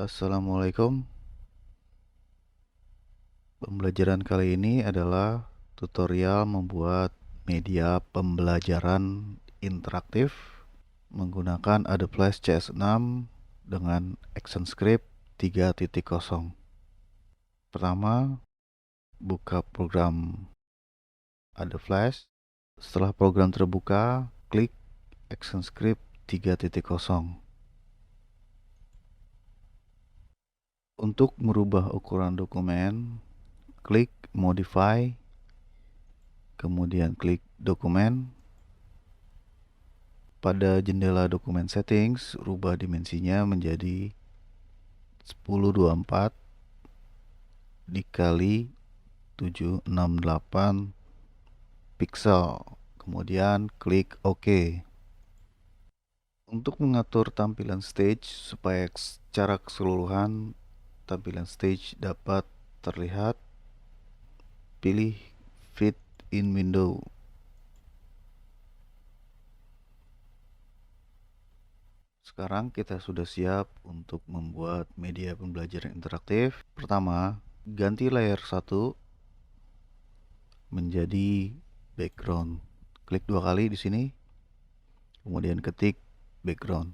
Assalamualaikum. Pembelajaran kali ini adalah tutorial membuat media pembelajaran interaktif menggunakan Adobe Flash CS6 dengan ActionScript 3.0. Pertama, buka program Adobe Flash. Setelah program terbuka, klik ActionScript 3.0. Untuk merubah ukuran dokumen, klik Modify, kemudian klik Dokumen. Pada jendela dokumen settings, rubah dimensinya menjadi 1024 dikali 768 pixel. Kemudian klik OK. Untuk mengatur tampilan stage supaya secara keseluruhan tampilan stage dapat terlihat, pilih Fit in Window. Sekarang kita sudah siap untuk membuat media pembelajaran interaktif. Pertama, ganti layer 1 menjadi background. Klik 2 kali di sini, kemudian ketik background.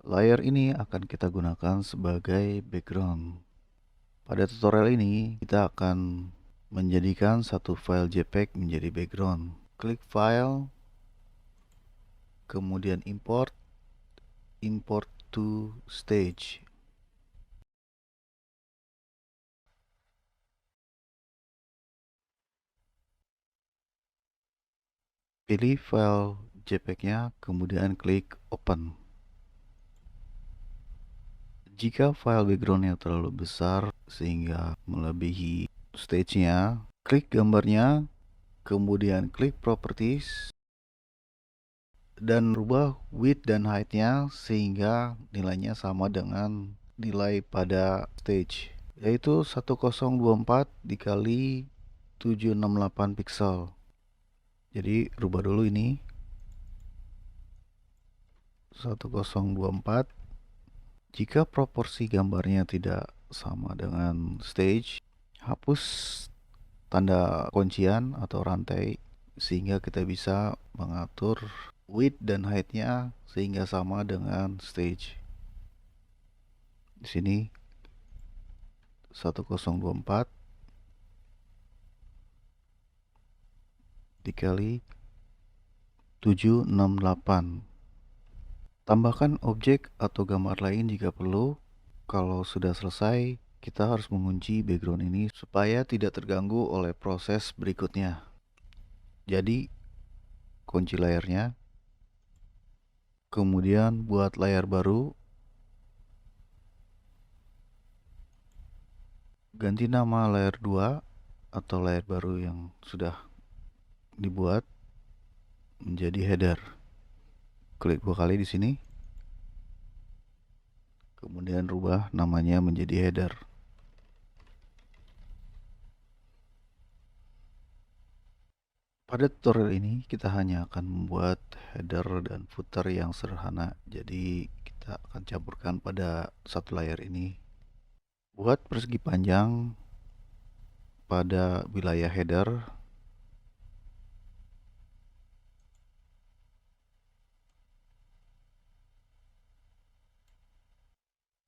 Layer ini akan kita gunakan sebagai background. Pada tutorial ini, kita akan menjadikan satu file JPEG menjadi background. Klik File, kemudian Import to Stage. Pilih file JPEG-nya, kemudian klik Open. Jika file background-nya terlalu besar sehingga melebihi stage-nya, klik gambarnya, kemudian klik Properties, dan rubah width dan height-nya sehingga nilainya sama dengan nilai pada stage, yaitu 1024 dikali 768 pixel. Jadi rubah dulu ini 1024. Jika proporsi gambarnya tidak sama dengan stage, hapus tanda kuncian atau rantai sehingga kita bisa mengatur width dan height-nya sehingga sama dengan stage. Di sini 1024 dikali 768. Tambahkan objek atau gambar lain jika perlu. Kalau sudah selesai, kita harus mengunci background ini supaya tidak terganggu oleh proses berikutnya. Jadi, kunci layarnya, kemudian buat layar baru, ganti nama layar 2 atau layar baru yang sudah dibuat menjadi header. Klik 2 kali di sini, kemudian rubah namanya menjadi header. Pada tutorial ini kita hanya akan membuat header dan footer yang sederhana, jadi kita akan campurkan pada satu layar ini. Buat persegi panjang pada wilayah header.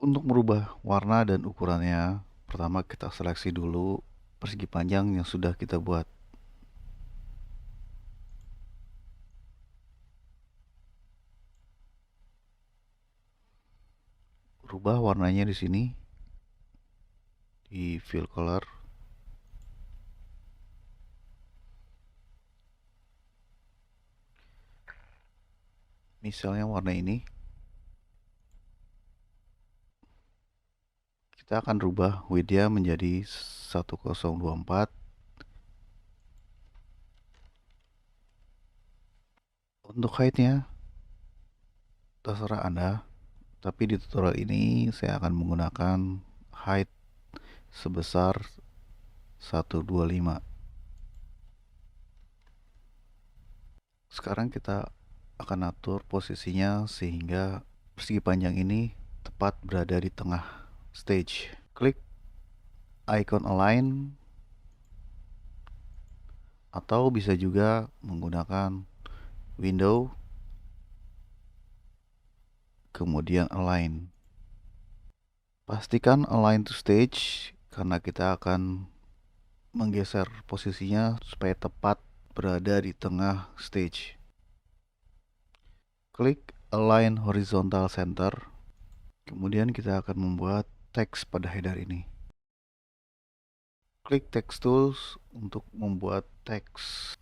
Untuk merubah warna dan ukurannya, pertama kita seleksi dulu persegi panjang yang sudah kita buat. Rubah warnanya di sini di fill color. Misalnya warna ini. Kita akan rubah width-nya menjadi 1024. Untuk height-nya terserah Anda, tapi di tutorial ini saya akan menggunakan height sebesar 125. Sekarang kita akan atur posisinya sehingga persegi panjang ini tepat berada di tengah stage. Klik icon align, atau bisa juga menggunakan window kemudian align. Pastikan align to stage karena kita akan menggeser posisinya supaya tepat berada di tengah stage. Klik align horizontal center. Kemudian kita akan membuat teks pada header ini. Klik text tools untuk membuat teks.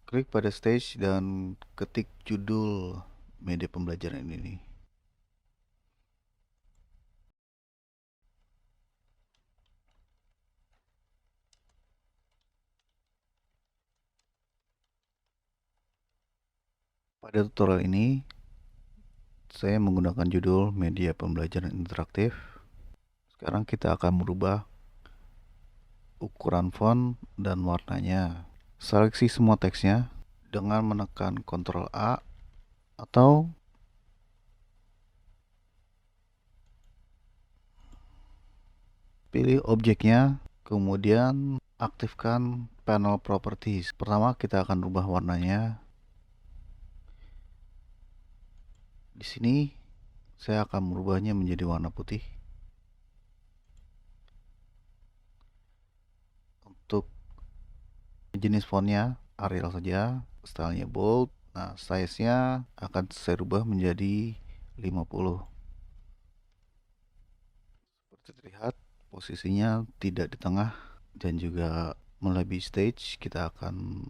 Klik pada stage dan ketik judul media pembelajaran ini. Pada tutorial ini, saya menggunakan judul media pembelajaran interaktif. Sekarang kita akan merubah ukuran font dan warnanya. Seleksi semua teksnya dengan menekan Ctrl A atau pilih objeknya, kemudian aktifkan panel properties. Pertama kita akan rubah warnanya. Di sini saya akan merubahnya menjadi warna putih. Untuk jenis fontnya Arial saja, stylenya bold. Nah, size-nya akan saya rubah menjadi 50. Seperti terlihat, posisinya tidak di tengah dan juga melebihi stage. Kita akan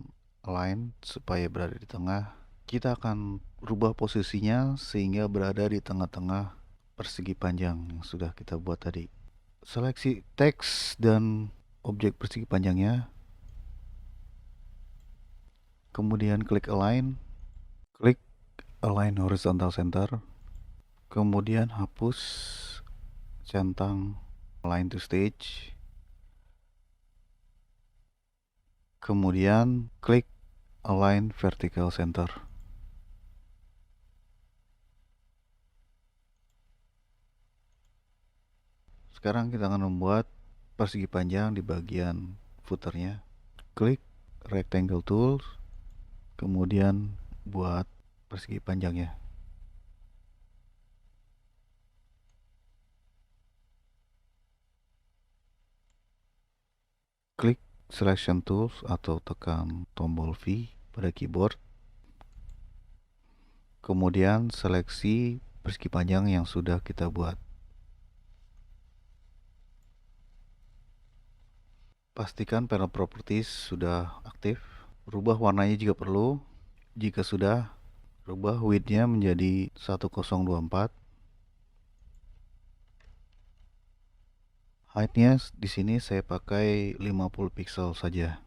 align supaya berada di tengah. Kita akan rubah posisinya sehingga berada di tengah-tengah persegi panjang yang sudah kita buat tadi. Seleksi teks dan objek persegi panjangnya. Kemudian klik align. Klik align horizontal center. Kemudian hapus centang align to stage. Kemudian klik align vertical center. Sekarang kita akan membuat persegi panjang di bagian footernya. Klik rectangle tools, kemudian buat persegi panjangnya. Klik selection tools atau tekan tombol V pada keyboard. Kemudian seleksi persegi panjang yang sudah kita buat. Pastikan panel properties sudah aktif. Rubah warnanya jika perlu. Jika sudah, rubah width-nya menjadi 1024. Height-nya di sini saya pakai 50 pixel saja.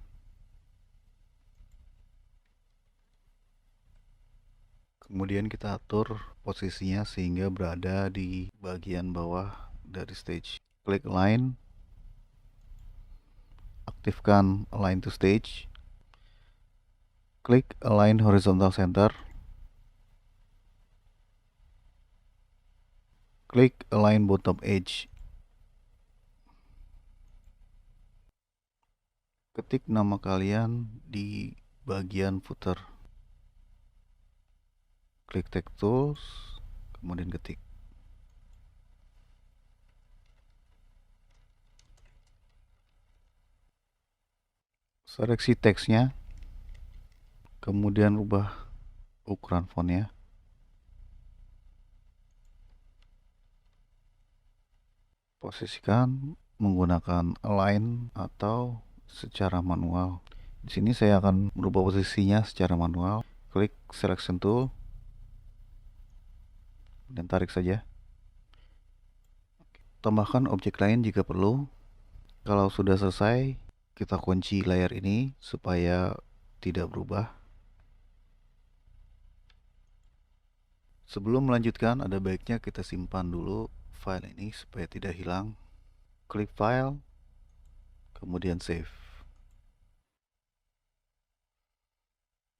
Kemudian kita atur posisinya sehingga berada di bagian bawah dari stage. Klik align. Aktifkan align to stage. Klik align horizontal center. Klik align bottom edge. Ketik nama kalian di bagian footer. Klik text tools, kemudian ketik. Seleksi teksnya, kemudian ubah ukuran fontnya. Posisikan menggunakan align atau secara manual. Di sini saya akan merubah posisinya secara manual. Klik selection tool dan tarik saja. Tambahkan objek lain jika perlu. Kalau sudah selesai, kita kunci layar ini supaya tidak berubah. Sebelum melanjutkan, ada baiknya kita simpan dulu file ini supaya tidak hilang. Klik file, kemudian save.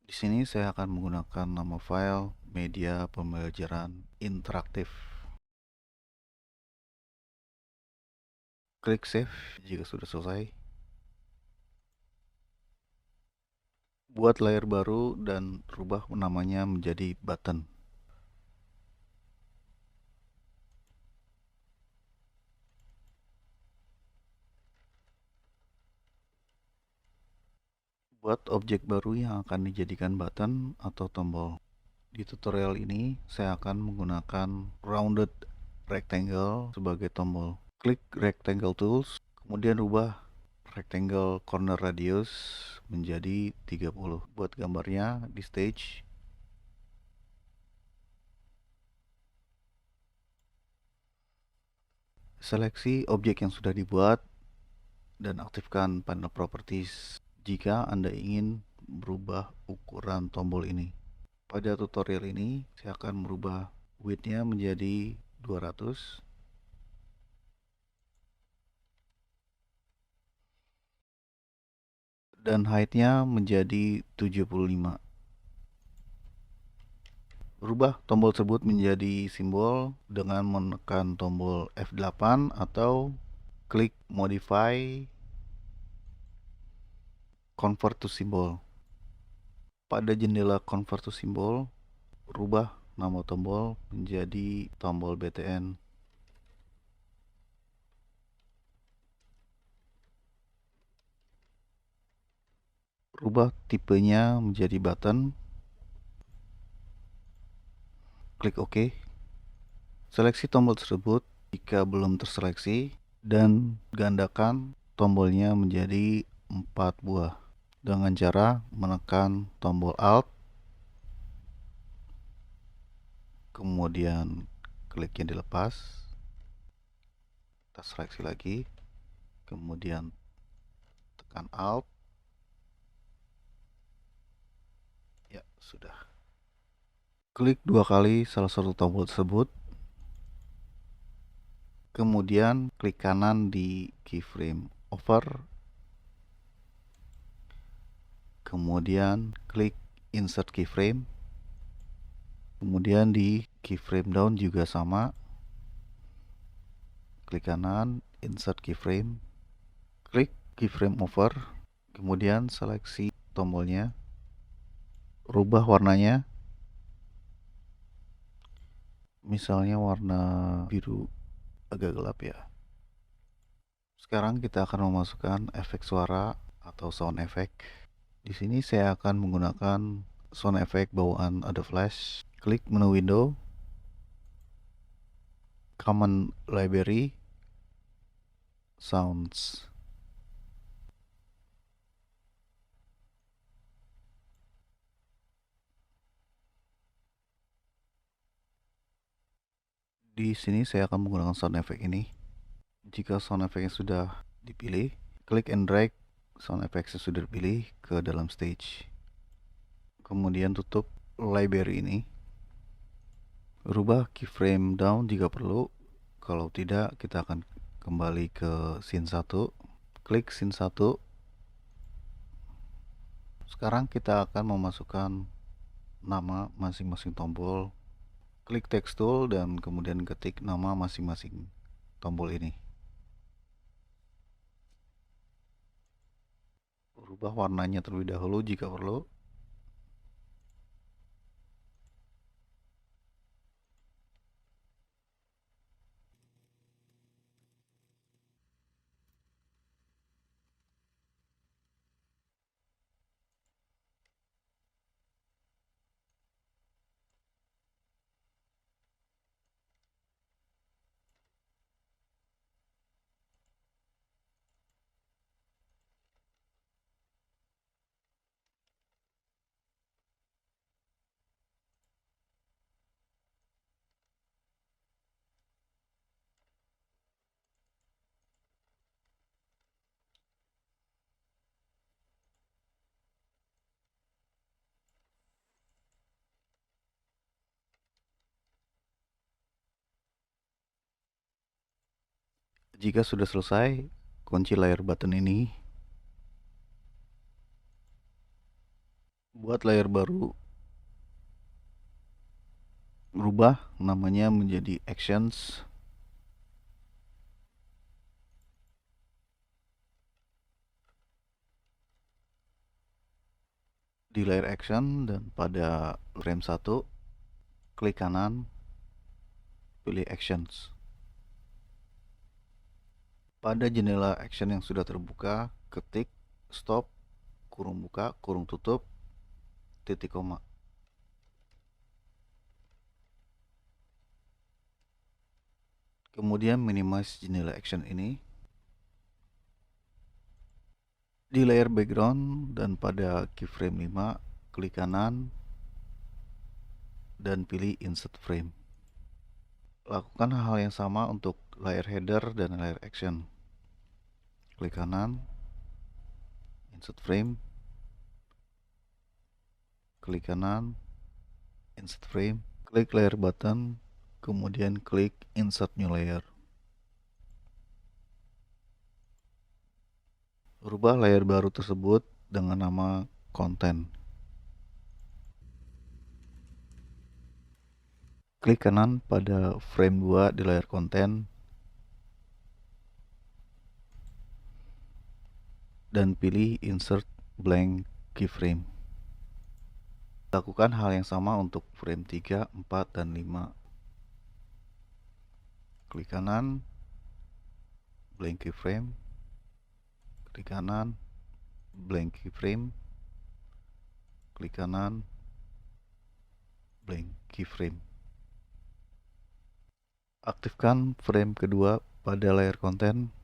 Di sini saya akan menggunakan nama file media pembelajaran interaktif. Klik save jika sudah selesai. Buat layar baru dan rubah namanya menjadi button. Buat objek baru yang akan dijadikan button atau tombol. Di tutorial ini saya akan menggunakan rounded rectangle sebagai tombol. Klik rectangle tools, kemudian rubah rectangle corner radius menjadi 30. Buat gambarnya di stage, seleksi objek yang sudah dibuat dan aktifkan panel properties jika Anda ingin berubah ukuran tombol ini. Pada tutorial ini saya akan merubah width-nya menjadi 200 dan height-nya menjadi 75. Rubah tombol tersebut menjadi simbol dengan menekan tombol F8 atau klik modify convert to symbol. Pada jendela convert to symbol, rubah nama tombol menjadi tombol BTN. Rubah tipenya menjadi button. Klik OK. Seleksi tombol tersebut jika belum terseleksi dan gandakan tombolnya menjadi 4 buah dengan cara menekan tombol Alt, kemudian kliknya dilepas, kita seleksi lagi, kemudian tekan Alt. Ya, sudah. Klik 2 kali salah satu tombol tersebut, kemudian klik kanan di keyframe over, kemudian klik insert keyframe, kemudian di keyframe down juga sama, klik kanan, insert keyframe, klik keyframe over, kemudian seleksi tombolnya, rubah warnanya, misalnya warna biru agak gelap ya. Sekarang kita akan memasukkan efek suara atau sound effect. Di sini saya akan menggunakan sound effect bawaan Adobe Flash. Klik menu window, Common Library, Sounds. Di sini saya akan menggunakan sound effect ini. Jika sound effect sudah dipilih, klik and drag sound effect yang sudah dipilih ke dalam stage. Kemudian tutup library ini. Rubah keyframe down jika perlu. Kalau tidak, kita akan kembali ke scene 1. Klik scene 1. Sekarang kita akan memasukkan nama masing-masing tombol. Klik text tool dan kemudian ketik nama masing-masing tombol ini. Rubah warnanya terlebih dahulu jika perlu. Jika sudah selesai, kunci layar button ini. Buat layer baru, rubah namanya menjadi actions. Di layer action dan pada frame 1, klik kanan, pilih actions. Pada jendela action yang sudah terbuka, ketik stop, kurung buka, kurung tutup, titik koma. Kemudian minimize jendela action ini. Di layer background dan pada keyframe 5, klik kanan dan pilih insert frame. Lakukan hal yang sama untuk layer header dan layer action. Klik kanan, insert frame, klik kanan, insert frame, klik layer button, kemudian klik insert new layer. Rubah layer baru tersebut dengan nama content. Klik kanan pada frame 2 di layar konten dan pilih insert blank keyframe. Lakukan hal yang sama untuk frame 3, 4, dan 5. Klik kanan, blank keyframe, klik kanan, blank keyframe, klik kanan, blank keyframe. Aktifkan frame kedua pada layar konten.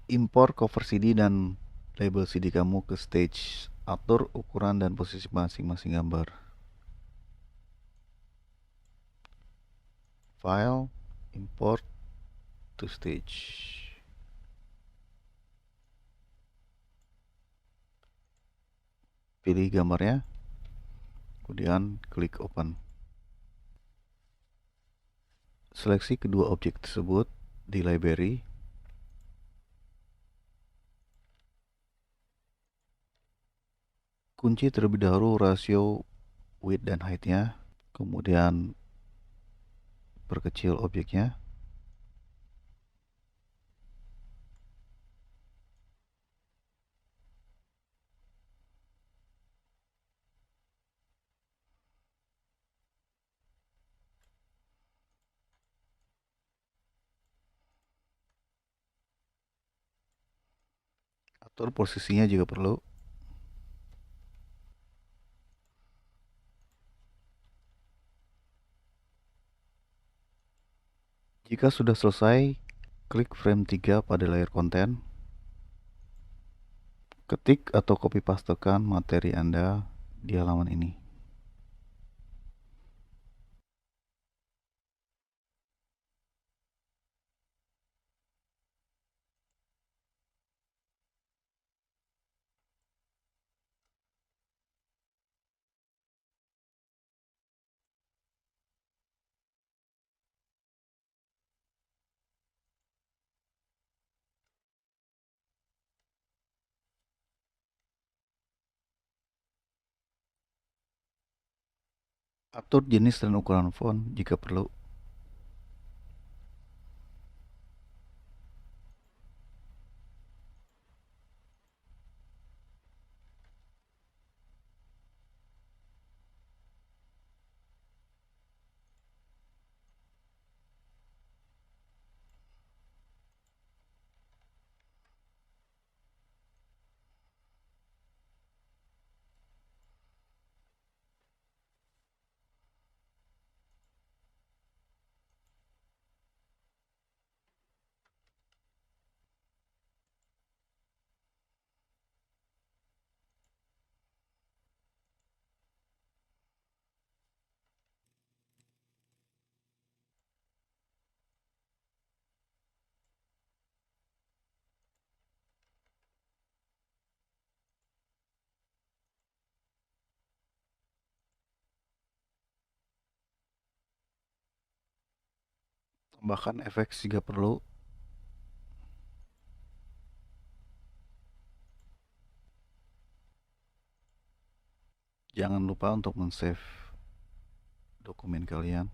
Impor cover CD dan label CD kamu ke stage. Atur ukuran dan posisi masing-masing gambar. File, import to stage. Pilih gambarnya, kemudian klik open. Seleksi kedua objek tersebut di library. Kunci terlebih dahulu rasio width dan height-nya, kemudian perkecil objeknya. Atur posisinya jika perlu. Jika sudah selesai, klik frame 3 pada layar konten. Ketik atau copy pastekan materi Anda di halaman ini. Atur jenis dan ukuran font jika perlu. Tambahkan efek jika perlu. Jangan lupa untuk men-save dokumen kalian.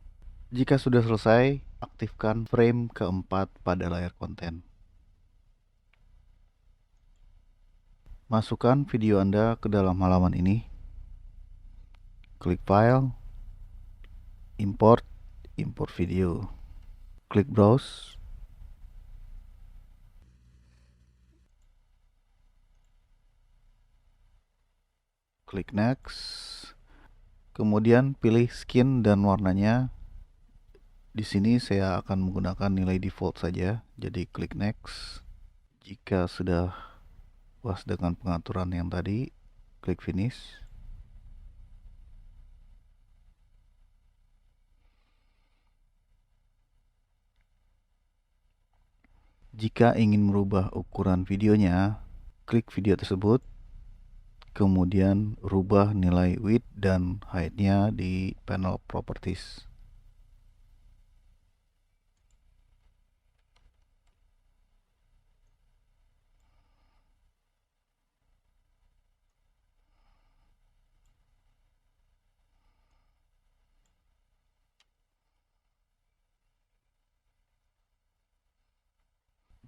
Jika sudah selesai, aktifkan frame keempat pada layar konten. Masukkan video Anda ke dalam halaman ini. Klik File, Import video. Klik Browse. Klik Next. Kemudian pilih skin dan warnanya. Di sini saya akan menggunakan nilai default saja, jadi klik Next. Jika sudah puas dengan pengaturan yang tadi, klik Finish. Jika ingin merubah ukuran videonya, klik video tersebut, kemudian rubah nilai width dan height-nya di panel properties.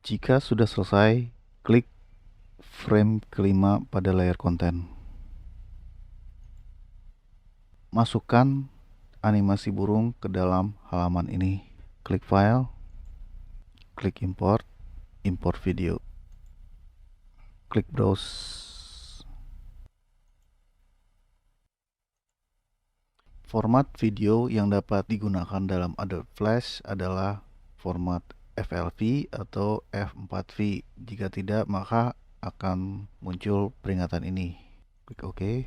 Jika sudah selesai, klik frame kelima pada layar konten. Masukkan animasi burung ke dalam halaman ini. Klik File, klik Import video. Klik Browse. Format video yang dapat digunakan dalam Adobe Flash adalah format FLV atau F4V. Jika tidak, maka akan muncul peringatan ini. Klik OK.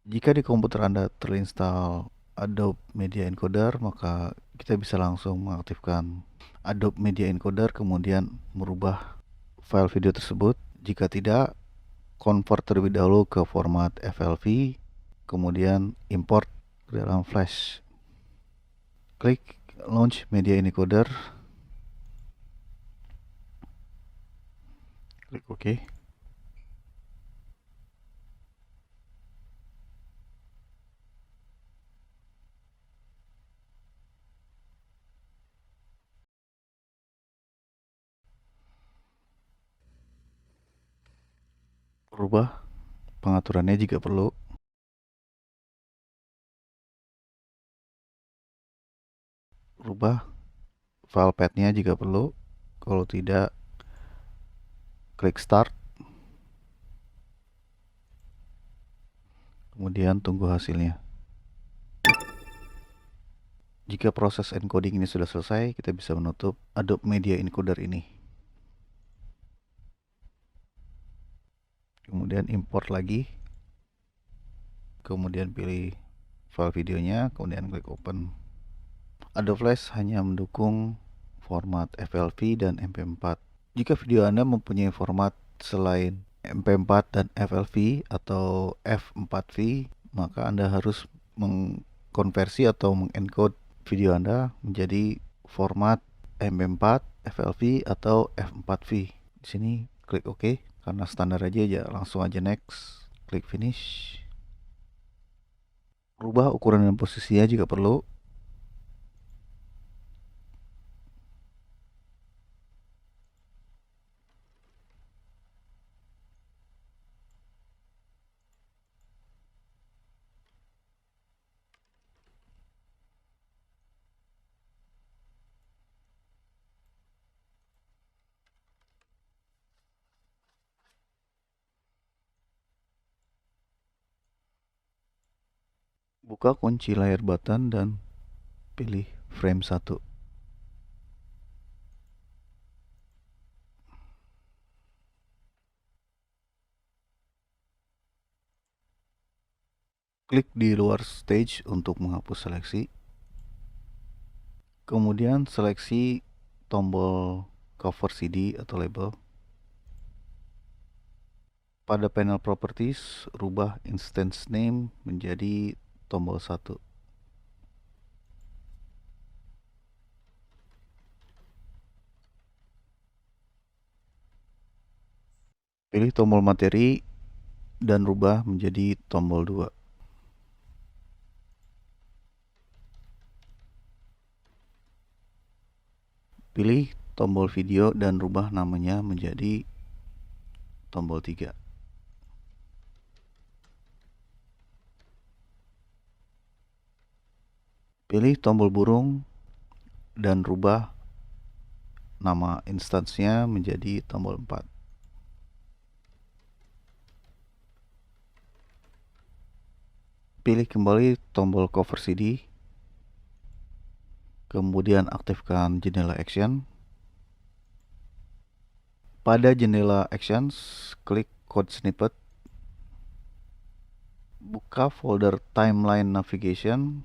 Jika di komputer Anda terinstall Adobe Media Encoder, maka kita bisa langsung mengaktifkan Adobe Media Encoder, kemudian merubah file video tersebut. Jika tidak, convert terlebih dahulu ke format FLV, kemudian import ke dalam Flash. Klik Launch Media Encoder. Klik OK. Rubah pengaturannya jika perlu. Rubah file path-nya jika perlu. Kalau tidak, klik Start. Kemudian tunggu hasilnya. Jika proses encoding ini sudah selesai, kita bisa menutup Adobe Media Encoder ini. Kemudian import lagi. Kemudian pilih file videonya, kemudian klik Open. Adobe Flash hanya mendukung format FLV dan MP4. Jika video Anda mempunyai format selain MP4 dan FLV atau F4V, maka Anda harus mengkonversi atau mengencode video Anda menjadi format MP4, FLV atau F4V. Di sini klik OK, karena standar aja ya, langsung aja next, klik finish. Rubah ukuran dan posisinya jika perlu. Buka kunci layar button dan pilih frame 1. Klik di luar stage untuk menghapus seleksi. Kemudian seleksi tombol cover CD atau label. Pada panel properties, rubah instance name menjadi tombol 1. Pilih tombol materi dan rubah menjadi tombol 2. Pilih tombol video dan rubah namanya menjadi tombol 3. Pilih tombol burung dan rubah nama instansinya menjadi tombol 4. Pilih kembali tombol cover CD, kemudian aktifkan jendela action. Pada jendela actions, klik code snippet, buka folder timeline navigation,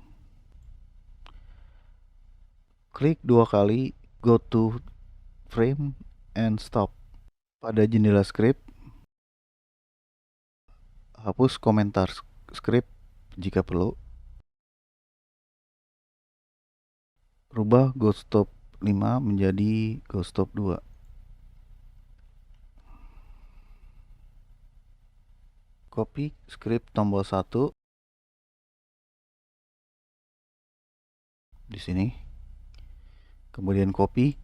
klik 2 kali go to frame and stop. Pada jendela script, hapus komentar script jika perlu. Rubah go stop 5 menjadi go stop 2. Copy script tombol 1 di sini. Kemudian copy,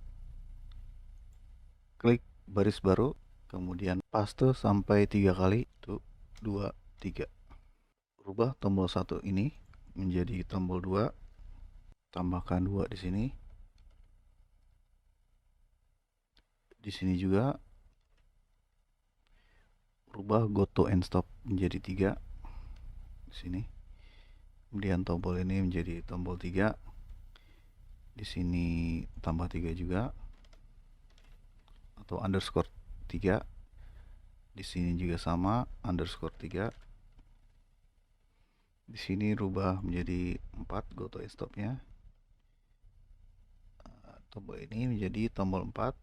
klik baris baru, kemudian paste sampai 3 kali. 1, 2, 3. Rubah tombol 1 ini menjadi tombol 2. Tambahkan 2 di sini. Di sini juga rubah go to and stop menjadi 3 di sini. Kemudian tombol ini menjadi tombol 3. Di sini tambah 3 juga, atau underscore 3. Di sini juga sama, underscore 3. Di sini rubah menjadi 4 go to and stopnya. Tombol ini menjadi tombol 4.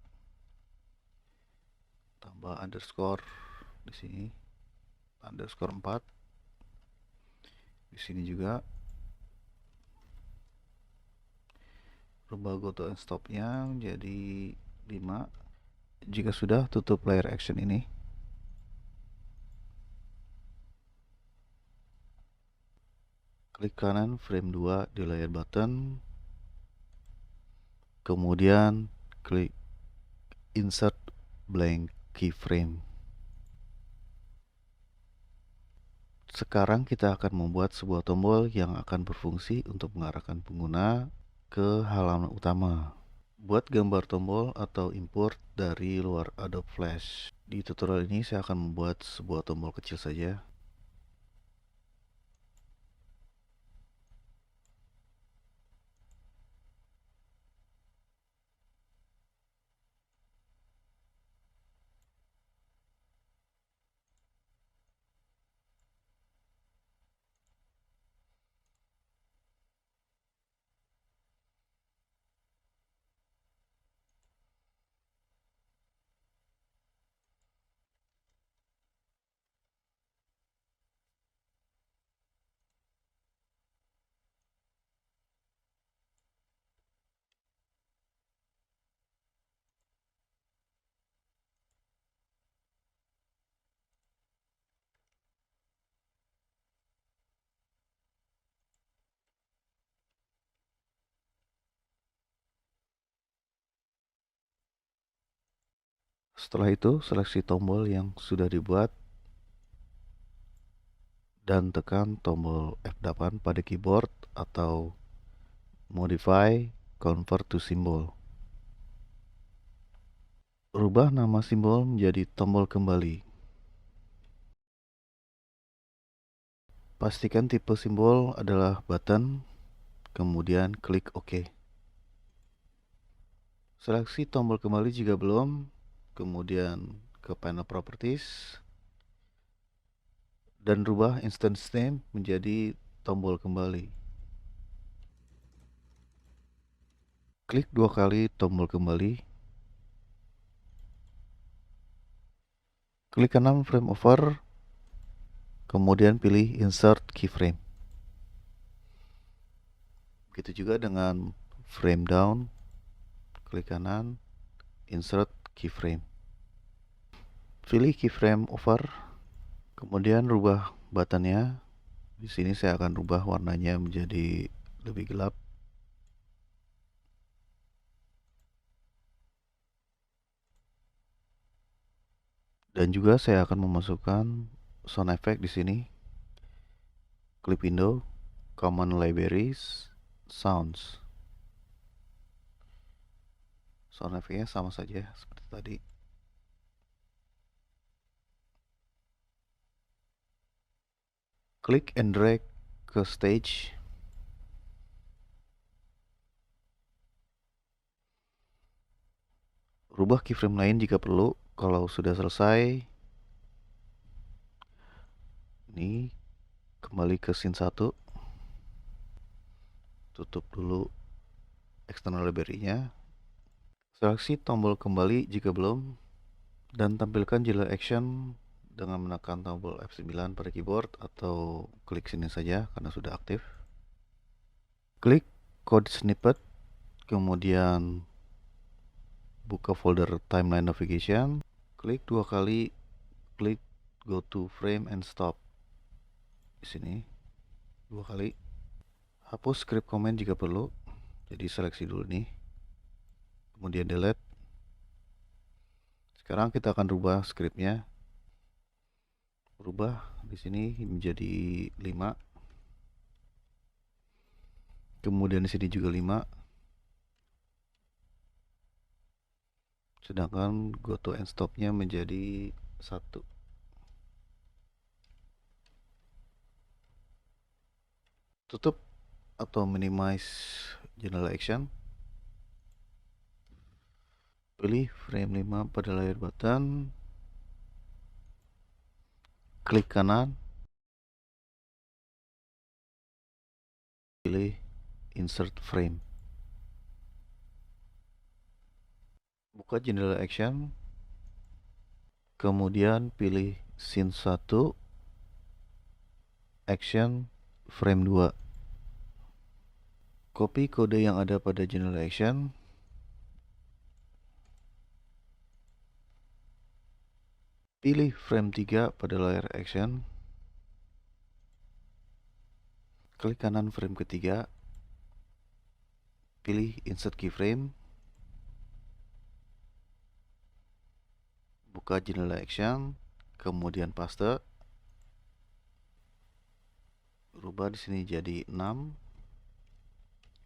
Tambah underscore di sini, underscore 4. Di sini juga rubah go to and stopnya menjadi 5. Jika sudah, tutup layar action ini. Klik kanan frame 2 di layar button, kemudian klik insert blank keyframe. Sekarang kita akan membuat sebuah tombol yang akan berfungsi untuk mengarahkan pengguna ke halaman utama. Buat gambar tombol atau import dari luar Adobe Flash. Di tutorial ini saya akan membuat sebuah tombol kecil saja. Setelah itu, seleksi tombol yang sudah dibuat dan tekan tombol F8 pada keyboard atau modify convert to symbol. Rubah nama simbol menjadi tombol kembali. Pastikan tipe simbol adalah button, kemudian klik OK. Seleksi tombol kembali jika belum, kemudian ke panel properties, dan rubah instance name menjadi tombol kembali. Klik 2 kali tombol kembali. Klik kanan frame over, kemudian pilih insert keyframe. Begitu juga dengan frame down, klik kanan, insert keyframe. Pilih keyframe over, kemudian rubah buttonnya. Di sini saya akan rubah warnanya menjadi lebih gelap. Dan juga saya akan memasukkan sound effect di sini. Klik window, common libraries, sounds. Sound effect-nya sama saja seperti tadi. Klik and drag ke stage. Rubah keyframe lain jika perlu. Kalau sudah selesai, ini kembali ke scene 1. Tutup dulu external library-nya. Seleksi tombol kembali jika belum, dan tampilkan jendela action dengan menekan tombol F9 pada keyboard atau klik sini saja karena sudah aktif. Klik code snippet, kemudian buka folder timeline navigation, klik 2 kali, klik go to frame and stop. Di sini 2 kali. Hapus script comment jika perlu. Jadi seleksi dulu nih. Kemudian delete. Sekarang kita akan rubah scriptnya. Rubah di sini menjadi 5. Kemudian di sini juga 5. Sedangkan go to end stop-nya menjadi 1. Tutup atau minimize general action. Pilih frame 5 pada layar button. Klik kanan. Pilih insert frame. Buka jendela action. Kemudian pilih scene 1 action frame 2. Copy kode yang ada pada jendela action. Pilih frame 3 pada layar action. Klik kanan frame ketiga. Pilih insert keyframe. Buka jendela action, kemudian paste. Rubah di sini jadi 6.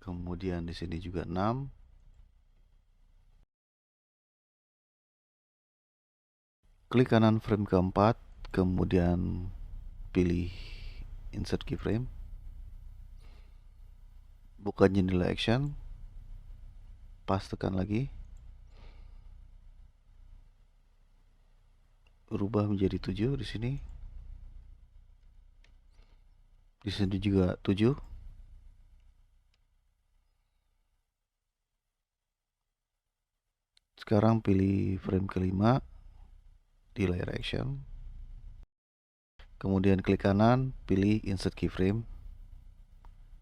Kemudian di sini juga 6. Klik kanan frame keempat, kemudian pilih insert keyframe. Buka jendela action. Pastekan lagi. Rubah menjadi 7 di sini. Di sini juga 7. Sekarang pilih frame kelima di layar action. Kemudian klik kanan, pilih insert keyframe.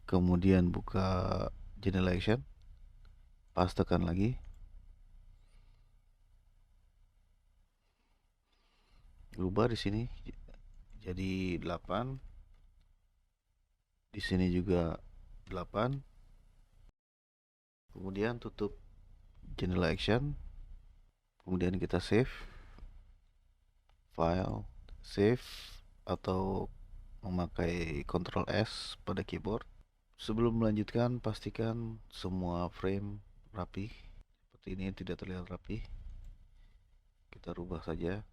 Kemudian buka jendela action. Pastekan lagi. Rubah di sini jadi 8. Di sini juga 8. Kemudian tutup jendela action. Kemudian kita save. File, save, atau memakai Ctrl S pada keyboard. Sebelum melanjutkan, pastikan semua frame rapi. Seperti ini tidak terlihat rapi. Kita rubah saja.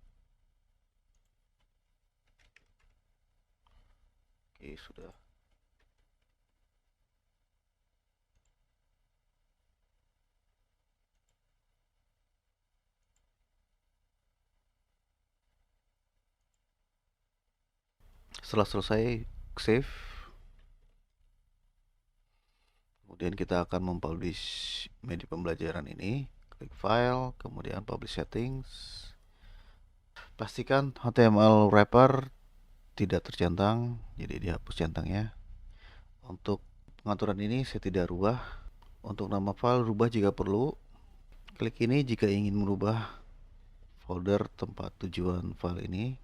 Oke, sudah. Setelah selesai, save. Kemudian kita akan mempublish media pembelajaran ini. Klik file, kemudian publish settings. Pastikan HTML wrapper tidak tercentang, jadi dihapus centangnya. Untuk pengaturan ini saya tidak rubah. Untuk nama file rubah jika perlu. Klik ini jika ingin merubah folder tempat tujuan file ini.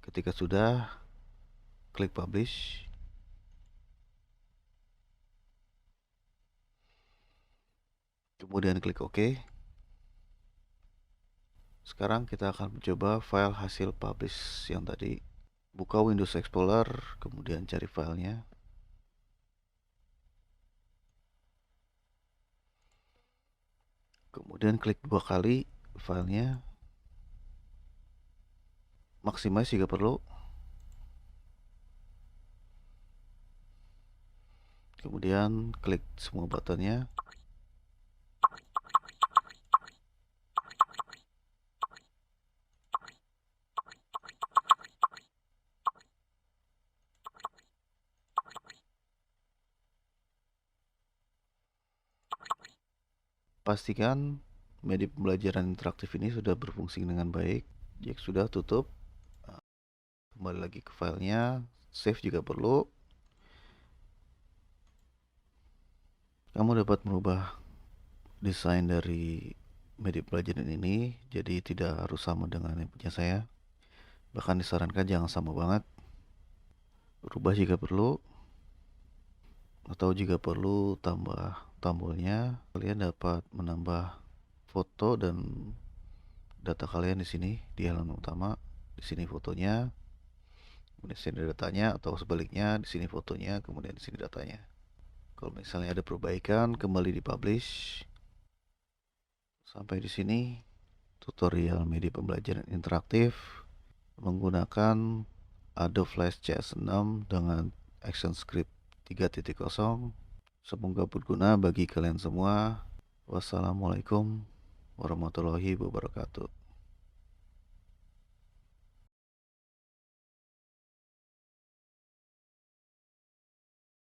Ketika sudah, klik publish. Kemudian klik OK. Sekarang kita akan mencoba file hasil publish yang tadi. Buka Windows Explorer, kemudian cari filenya. Kemudian klik 2 kali filenya. Maximize jika perlu. Kemudian klik semua buttonnya. Pastikan media pembelajaran interaktif ini sudah berfungsi dengan baik. Jika sudah, tutup. Kembali lagi ke filenya, save jika perlu. Kamu dapat merubah desain dari media pelajaran ini, jadi tidak harus sama dengan yang punya saya. Bahkan disarankan jangan sama banget. Rubah jika perlu, atau jika perlu tambah tombolnya. Kalian dapat menambah foto dan data kalian di sini di halaman utama. Di sini fotonya, kemudian di sini datanya, atau sebaliknya di sini fotonya, kemudian di sini datanya. Kalau misalnya ada perbaikan, kembali di publish. Sampai di sini tutorial media pembelajaran interaktif menggunakan Adobe Flash CS6 dengan ActionScript 3.0. Semoga berguna bagi kalian semua. Wassalamualaikum warahmatullahi wabarakatuh.